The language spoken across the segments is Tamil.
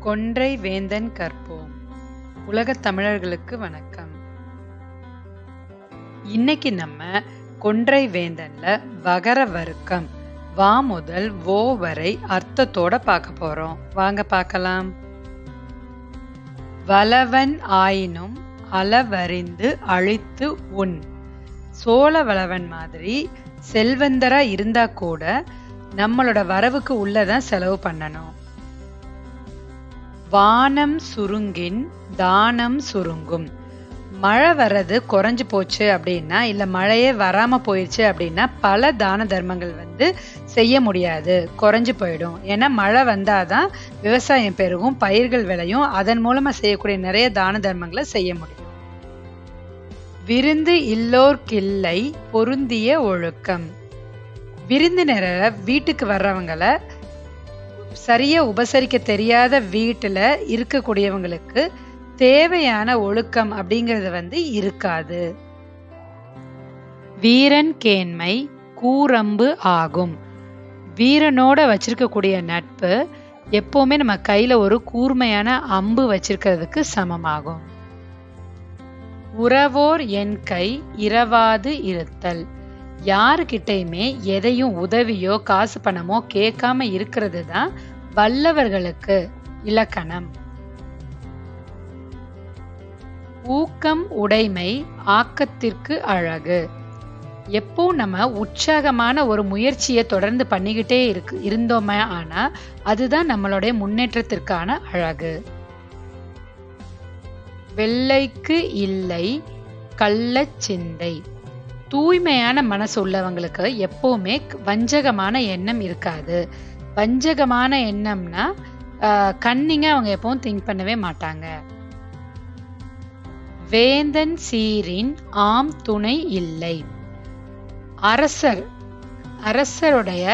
கொன்றை வேந்தன் கற்போம். உலகத் தமிழர்களுக்கு வணக்கம். இன்னைக்கு நம்ம கொன்றை வேந்தன்ல வகர வர்க்கம் வா முதல் ஓ வரை அர்த்தத்தோட பார்க்க போறோம். வாங்க பார்க்கலாம். வளவன் ஆயினும் அளவறிந்து அழித்து உன். சோழ வளவன் மாதிரி செல்வந்தரா இருந்தா கூட நம்மளோட வரவுக்கு உள்ளதான் செலவு பண்ணணும். வானம் சுருங்கின் தானம் சுருங்கும். மழை வர்றது குறைஞ்சு போச்சு அப்படின்னா, இல்ல மழையே வராம போயிடுச்சு அப்படின்னா பல தான தர்மங்கள் செய்ய முடியாது, குறைஞ்சு போயிடும். ஏன்னா மழை வந்தாதான் விவசாயம் பெருகும், பயிர்கள் விளையும், அதன் மூலமா செய்யக்கூடிய நிறைய தான தர்மங்களை செய்ய முடியும். விருந்து இல்லோர்க்கில்லை பொருந்திய ஒழுக்கம். விருந்தினரை வீட்டுக்கு வர்றவங்களை சரியா உபசரிக்க தெரியாத வீட்டுல இருக்கக்கூடியவங்களுக்கு தேவையான ஒழுக்கம் அப்படிங்கிறது இருக்காது. வீரன் கேண்மை கூரம்பு ஆகும். வீரனோட வச்சிருக்கக்கூடிய நட்பு எப்பவுமே நம்ம கையில ஒரு கூர்மையான அம்பு வச்சிருக்கிறதுக்கு சமமாகும். உறவோர் என் கை இரவாது இருத்தல். யாருக்கிட்டையுமே எதையும் உதவியோ காசு பணமோ கேட்காம இருக்கிறது தான் வல்லவர்களுக்கு இலக்கணம். ஊக்கம் உடைமை ஆக்கத்திற்கு அழகு. எப்போ நம்ம உற்சாகமான ஒரு முயற்சியை தொடர்ந்து பண்ணிக்கிட்டே இருந்தோமே ஆனா அதுதான் நம்மளுடைய முன்னேற்றத்திற்கான அழகு. வெள்ளைக்கு இல்லை கள்ளச் சிந்தை. தூய்மையான மனசு உள்ளவங்களுக்கு எப்பவுமே வஞ்சகமான எண்ணம் இருக்காது. வஞ்சகமான எண்ணம்னா கண்ணிங்க அவங்க எப்பவும் திங்க் பண்ணவே மாட்டாங்க. வேந்தன் சீரின் ஆம் துணை இல்லை. அரசருடைய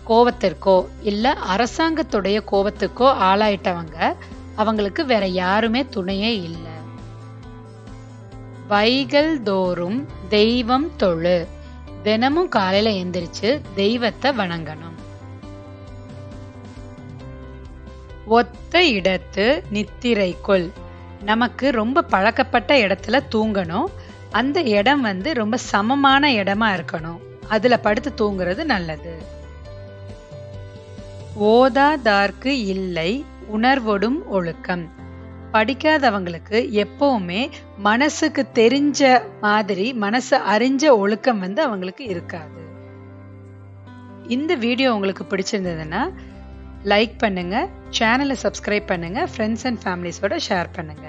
கோபத்திற்கோ இல்ல அரசாங்கத்துடைய கோபத்துக்கோ ஆளாயிட்டவங்க அவங்களுக்கு வேற யாருமே துணையே இல்லை. வைகள் தோறும் தெய்வம் தொழு. தினமும் காலையில எந்திரிச்சு தெய்வத்தை வணங்கணும். ஒத்த இடத்து நித்திரைக்குள். நமக்கு ரொம்ப பழக்கப்பட்ட இடத்துல தூங்கணும். அந்த இடம் ரொம்ப சமமான இடமா இருக்கணும். அதுல படுத்து தூங்குறது நல்லது. ஓதாதார்க்கு இல்லை உணர்வொடும் ஒழுக்கம். படிக்காதவங்களுக்கு எப்பவுமே மனசுக்கு தெரிஞ்ச மாதிரி மனசு அறிஞ்ச ஒழுக்கம் அவங்களுக்கு இருக்காது. இந்த வீடியோ உங்களுக்கு பிடிச்சிருந்ததுன்னா லைக் பண்ணுங்க, சேனலை சப்ஸ்கிரைப் பண்ணுங்க, ஃப்ரெண்ட்ஸ் அண்ட் ஃபேமிலிஸோட ஷேர் பண்ணுங்க.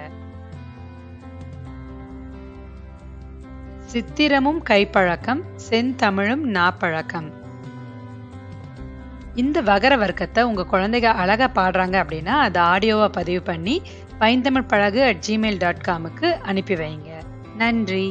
சித்திரமும் கைப்பழக்கம் செந்தமிழும் நாப்பழக்கம். இந்த வகர வர்க்கத்தை உங்க குழந்தைங்க அழகா பாடுறாங்க அப்படின்னா அதை ஆடியோவா பதிவு பண்ணி பைந்தமிழ்பழகு@gmail.com அனுப்பி வைங்க. நன்றி.